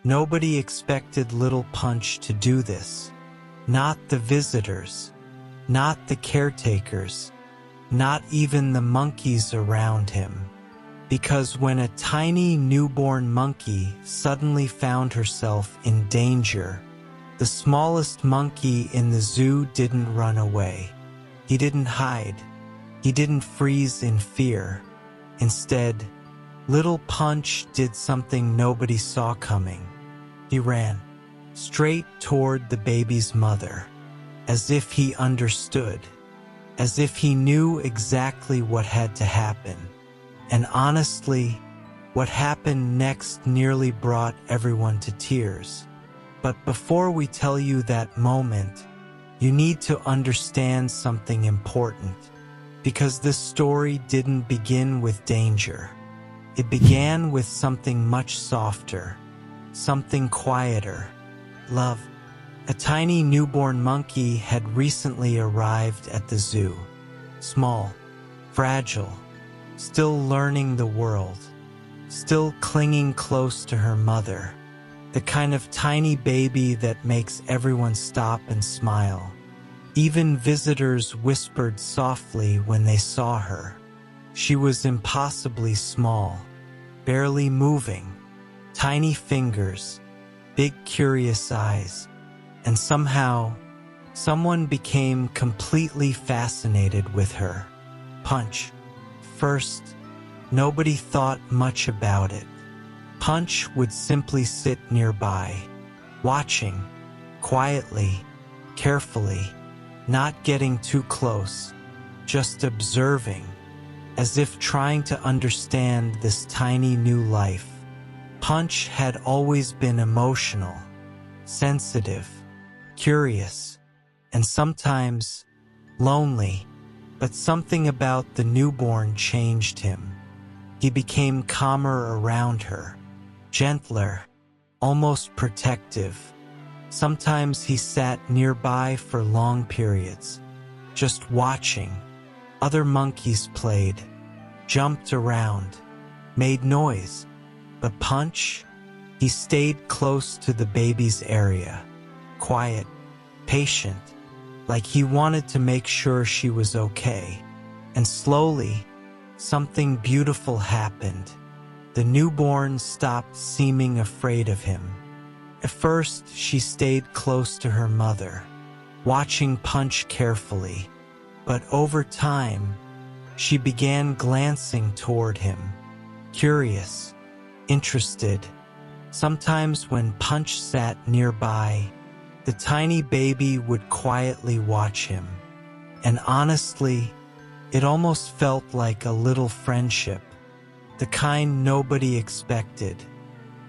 Nobody expected little Punch to do this. Not the visitors, not the caretakers, not even the monkeys around him. Because when a tiny newborn monkey suddenly found herself in danger, the smallest monkey in the zoo didn't run away. He didn't hide. He didn't freeze in fear. Instead, little Punch did something nobody saw coming. He ran straight toward the baby's mother, as if he understood, as if he knew exactly what had to happen. And honestly, what happened next nearly brought everyone to tears. But before we tell you that moment, you need to understand something important, because this story didn't begin with danger. It began with something much softer, something quieter: love. A tiny newborn monkey had recently arrived at the zoo. Small, fragile, still learning the world, still clinging close to her mother. The kind of tiny baby that makes everyone stop and smile. Even visitors whispered softly when they saw her. She was impossibly small, barely moving, tiny fingers, big curious eyes, and somehow, someone became completely fascinated with her. Punch. First, nobody thought much about it. Punch would simply sit nearby, watching, quietly, carefully, not getting too close, just observing, as if trying to understand this tiny new life. Punch had always been emotional, sensitive, curious, and sometimes lonely, but something about the newborn changed him. He became calmer around her, gentler, almost protective. Sometimes he sat nearby for long periods, just watching. Other monkeys played, jumped around, made noise. But Punch, he stayed close to the baby's area, quiet, patient, like he wanted to make sure she was okay. And slowly, something beautiful happened. The newborn stopped seeming afraid of him. At first, she stayed close to her mother, watching Punch carefully. But over time, she began glancing toward him, curious, interested. Sometimes when Punch sat nearby, the tiny baby would quietly watch him. And honestly, it almost felt like a little friendship, the kind nobody expected.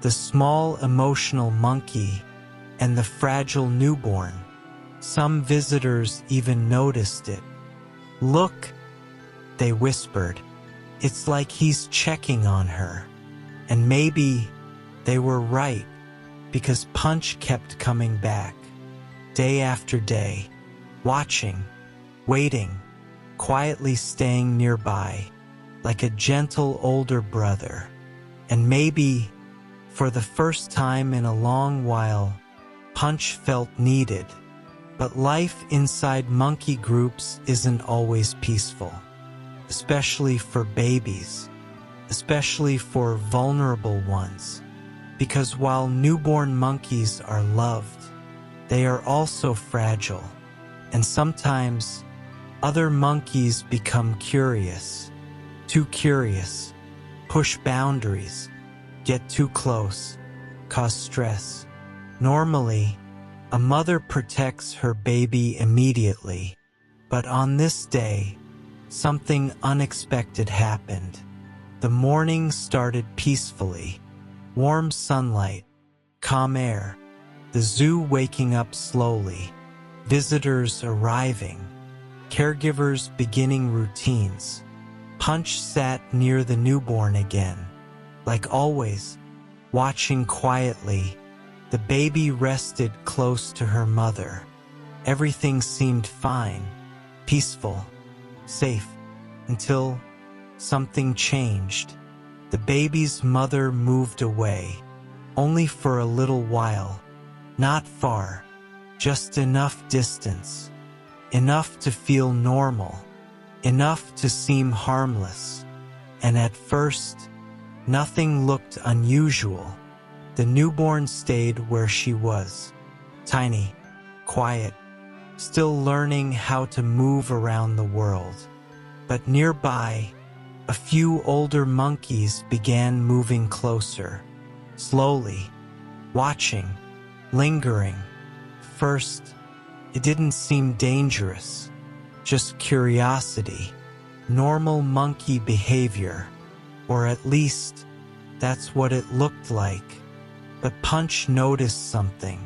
The small emotional monkey and the fragile newborn. Some visitors even noticed it. "Look," they whispered. "It's like he's checking on her." And maybe they were right, because Punch kept coming back, day after day, watching, waiting, quietly staying nearby, like a gentle older brother. And maybe, for the first time in a long while, Punch felt needed. But life inside monkey groups isn't always peaceful, especially for babies, especially for vulnerable ones. Because while newborn monkeys are loved, they are also fragile. And sometimes, other monkeys become curious, too curious, push boundaries, get too close, cause stress. Normally, a mother protects her baby immediately, but on this day, something unexpected happened. The morning started peacefully, warm sunlight, calm air, the zoo waking up slowly, visitors arriving, caregivers beginning routines. Punch sat near the newborn again. Like always, watching quietly, the baby rested close to her mother. Everything seemed fine, peaceful, safe, until something changed. The baby's mother moved away, only for a little while, not far, just enough distance, enough to feel normal, enough to seem harmless. And at first, nothing looked unusual. The newborn stayed where she was, tiny, quiet, still learning how to move around the world. But nearby, a few older monkeys began moving closer, slowly, watching, lingering. First, it didn't seem dangerous, just curiosity, normal monkey behavior, or at least that's what it looked like. But Punch noticed something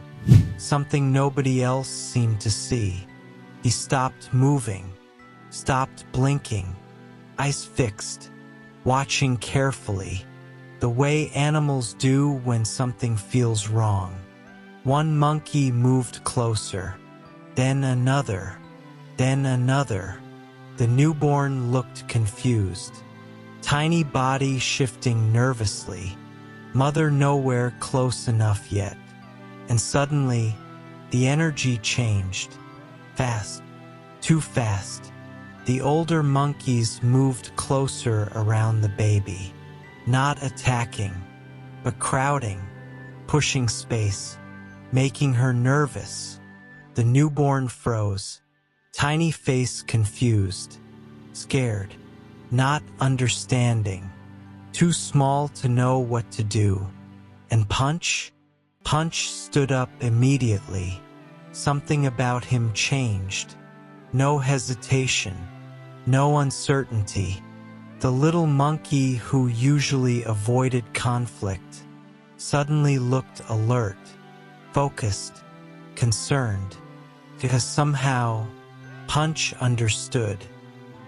nobody else seemed to see. He stopped moving, stopped blinking, eyes fixed, watching carefully, the way animals do when something feels wrong. One monkey moved closer, then another, then another. The newborn looked confused, tiny body shifting nervously, mother nowhere close enough yet. And suddenly, the energy changed. Fast, too fast. The older monkeys moved closer around the baby, not attacking, but crowding, pushing space, making her nervous. The newborn froze, tiny face confused, scared, not understanding, too small to know what to do. And Punch stood up immediately. Something about him changed. No hesitation, no uncertainty. The little monkey who usually avoided conflict suddenly looked alert, focused, concerned, because somehow Punch understood.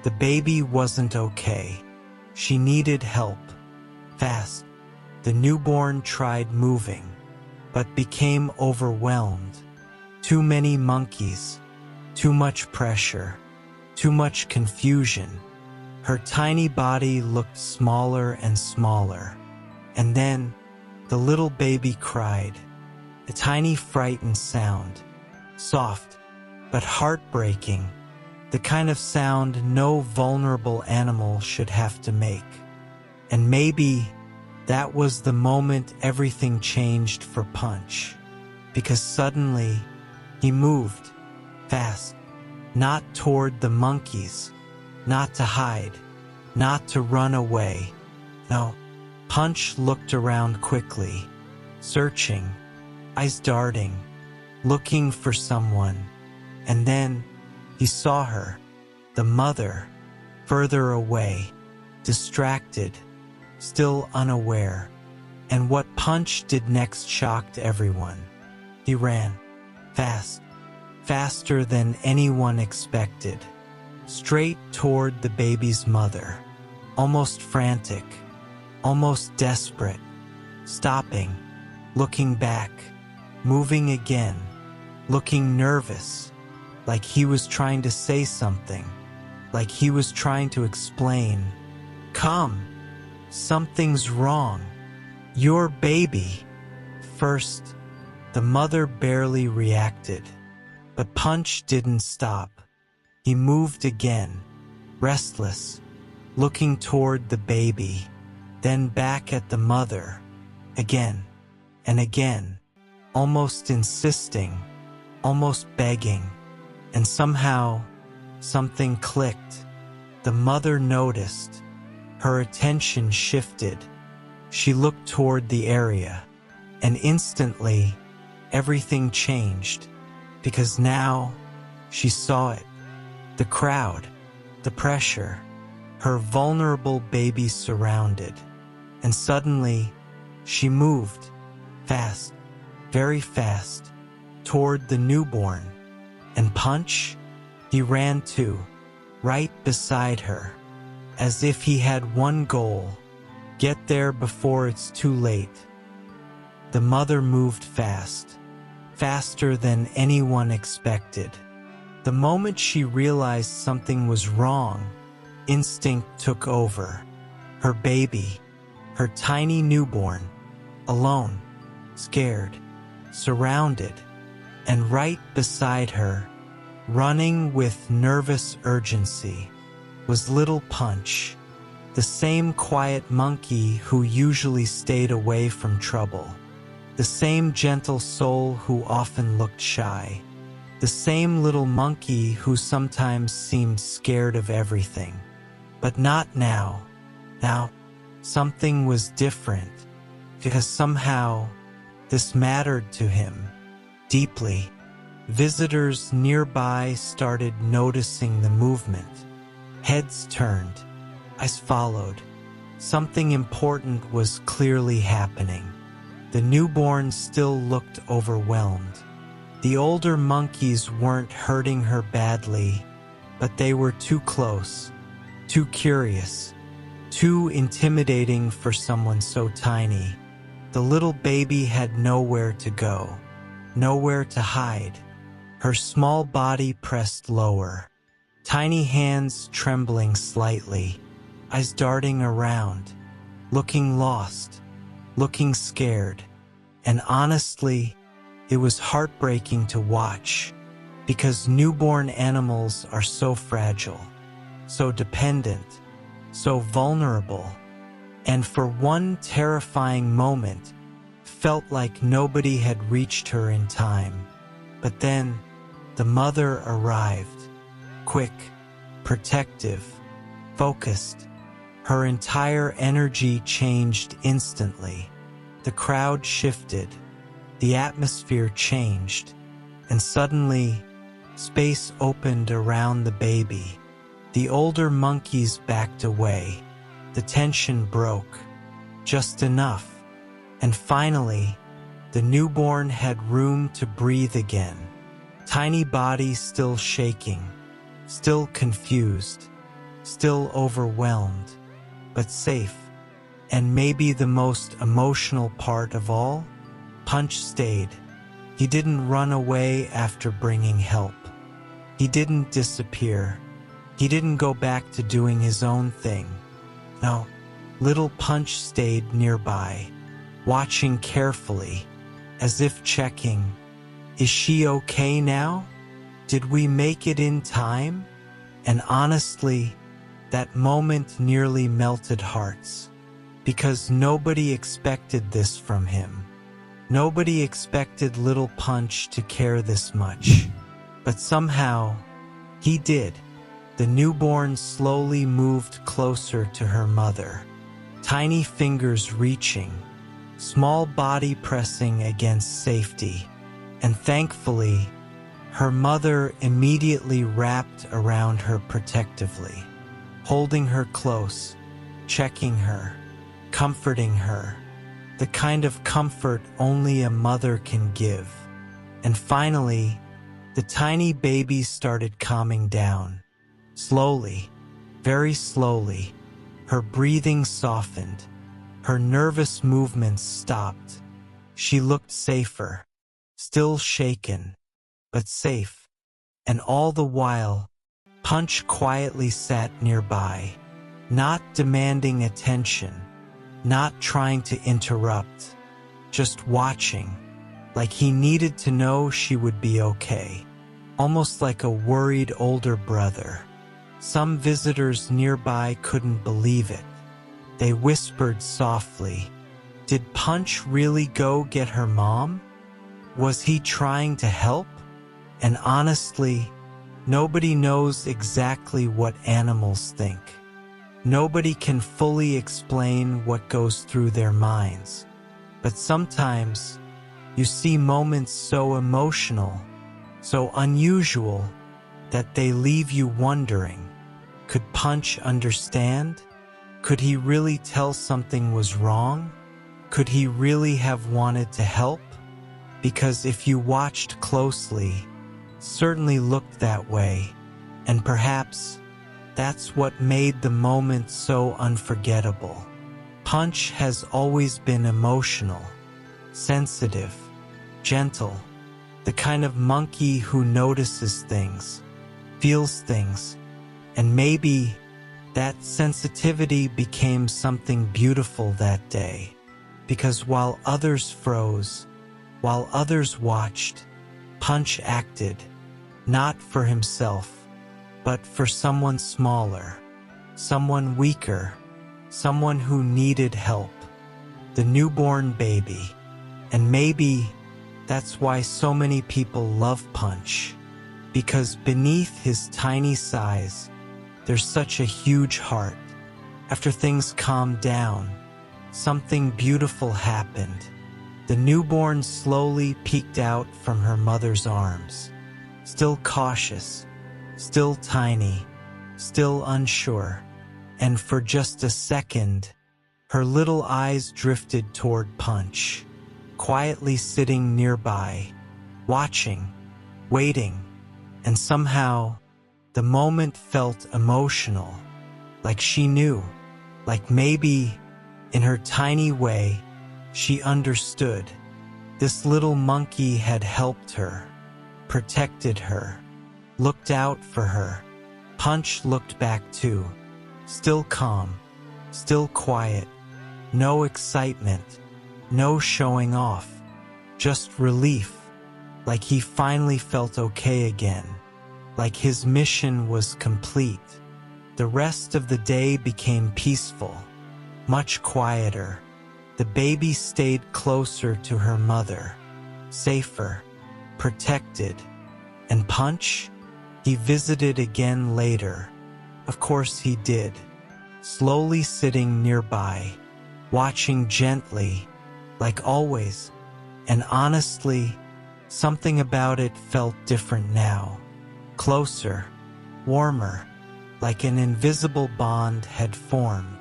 The baby wasn't okay. She needed help. Fast. The newborn tried moving, but became overwhelmed. Too many monkeys, too much pressure, too much confusion. Her tiny body looked smaller and smaller. And then, the little baby cried, a tiny frightened sound, soft, but heartbreaking, the kind of sound no vulnerable animal should have to make. And maybe that was the moment everything changed for Punch, because suddenly he moved, fast, not toward the monkeys, not to hide, not to run away. No, Punch looked around quickly, searching, eyes darting, looking for someone. And then he saw her, the mother, further away, distracted, still unaware. And what Punch did next shocked everyone. He ran, fast, faster than anyone expected, straight toward the baby's mother, almost frantic, almost desperate, stopping, looking back, moving again, looking nervous, like he was trying to say something, like he was trying to explain. Come, something's wrong. Your baby. First, the mother barely reacted, but Punch didn't stop. He moved again, restless, looking toward the baby, then back at the mother, again and again, almost insisting, almost begging. And somehow, something clicked. The mother noticed. Her attention shifted. She looked toward the area, and instantly, everything changed, because now she saw it. The crowd, the pressure, her vulnerable baby surrounded. And suddenly, she moved, fast, very fast, toward the newborn. And Punch, he ran too, right beside her, as if he had one goal: get there before it's too late. The mother moved fast, faster than anyone expected. The moment she realized something was wrong, instinct took over. Her baby, her tiny newborn, alone, scared, surrounded, and right beside her, running with nervous urgency, was little Punch, the same quiet monkey who usually stayed away from trouble, the same gentle soul who often looked shy, the same little monkey who sometimes seemed scared of everything. But not now. Now, something was different, because somehow this mattered to him deeply. Visitors nearby started noticing the movement. Heads turned, eyes followed. Something important was clearly happening. The newborn still looked overwhelmed. The older monkeys weren't hurting her badly, but they were too close, too curious, too intimidating for someone so tiny. The little baby had nowhere to go, nowhere to hide. Her small body pressed lower, tiny hands trembling slightly, eyes darting around, looking lost, looking scared. And honestly, it was heartbreaking to watch, because newborn animals are so fragile, so dependent, so vulnerable, and for one terrifying moment, felt like nobody had reached her in time. But then, the mother arrived, quick, protective, focused. Her entire energy changed instantly. The crowd shifted, the atmosphere changed, and suddenly, space opened around the baby. The older monkeys backed away. The tension broke, just enough, and finally, the newborn had room to breathe again. Tiny body still shaking, still confused, still overwhelmed, but safe. And maybe the most emotional part of all, Punch stayed. He didn't run away after bringing help. He didn't disappear. He didn't go back to doing his own thing. No, little Punch stayed nearby, watching carefully, as if checking, is she okay now? Did we make it in time? And honestly, that moment nearly melted hearts, because nobody expected this from him. Nobody expected little Punch to care this much. But somehow, he did. The newborn slowly moved closer to her mother, tiny fingers reaching, small body pressing against safety. And thankfully, her mother immediately wrapped around her protectively, holding her close, checking her, comforting her, the kind of comfort only a mother can give. And finally, the tiny baby started calming down. Slowly, very slowly, her breathing softened, her nervous movements stopped. She looked safer, still shaken, but safe. And all the while, Punch quietly sat nearby, not demanding attention, not trying to interrupt, just watching, like he needed to know she would be okay, almost like a worried older brother. Some visitors nearby couldn't believe it. They whispered softly, "Did Punch really go get her mom? Was he trying to help?" And honestly, nobody knows exactly what animals think. Nobody can fully explain what goes through their minds. But sometimes, you see moments so emotional, so unusual, that they leave you wondering, could Punch understand? Could he really tell something was wrong? Could he really have wanted to help? Because if you watched closely, certainly looked that way, and perhaps that's what made the moment so unforgettable. Punch has always been emotional, sensitive, gentle, the kind of monkey who notices things, feels things, and maybe that sensitivity became something beautiful that day. because while others froze, while others watched, Punch acted, not for himself, but for someone smaller, someone weaker, someone who needed help, the newborn baby. And maybe that's why so many people love Punch, because beneath his tiny size, there's such a huge heart. After things calmed down, something beautiful happened. The newborn slowly peeked out from her mother's arms, still cautious, still tiny, still unsure. And for just a second, her little eyes drifted toward Punch, quietly sitting nearby, watching, waiting, and somehow the moment felt emotional, like she knew, like maybe, in her tiny way, she understood. This little monkey had helped her, protected her, looked out for her. Punch looked back too, still calm, still quiet, no excitement, no showing off, just relief, like he finally felt okay again, like his mission was complete. The rest of the day became peaceful, much quieter. The baby stayed closer to her mother, safer, protected. And Punch? He visited again later. Of course he did, slowly sitting nearby, watching gently, like always. And honestly, something about it felt different now. Closer, warmer, like an invisible bond had formed.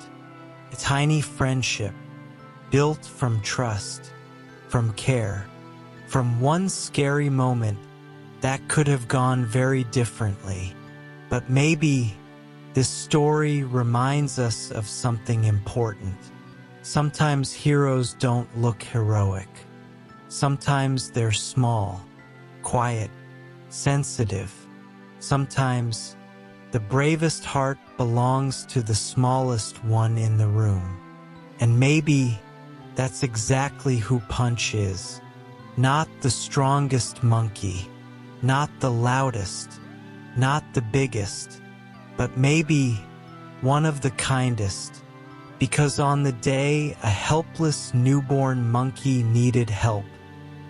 A tiny friendship, built from trust, from care, from one scary moment that could have gone very differently. But maybe this story reminds us of something important. Sometimes heroes don't look heroic. Sometimes they're small, quiet, sensitive. Sometimes the bravest heart belongs to the smallest one in the room. And maybe that's exactly who Punch is. Not the strongest monkey, not the loudest, not the biggest, but maybe one of the kindest. Because on the day a helpless newborn monkey needed help,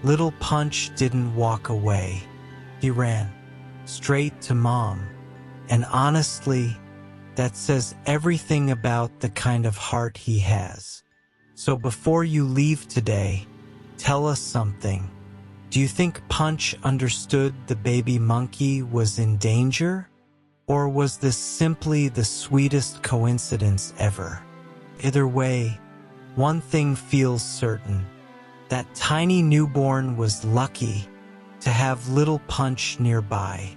little Punch didn't walk away. He ran straight to Mom. And honestly, that says everything about the kind of heart he has. So before you leave today, tell us something. Do you think Punch understood the baby monkey was in danger? Or was this simply the sweetest coincidence ever? Either way, one thing feels certain. That tiny newborn was lucky to have little Punch nearby.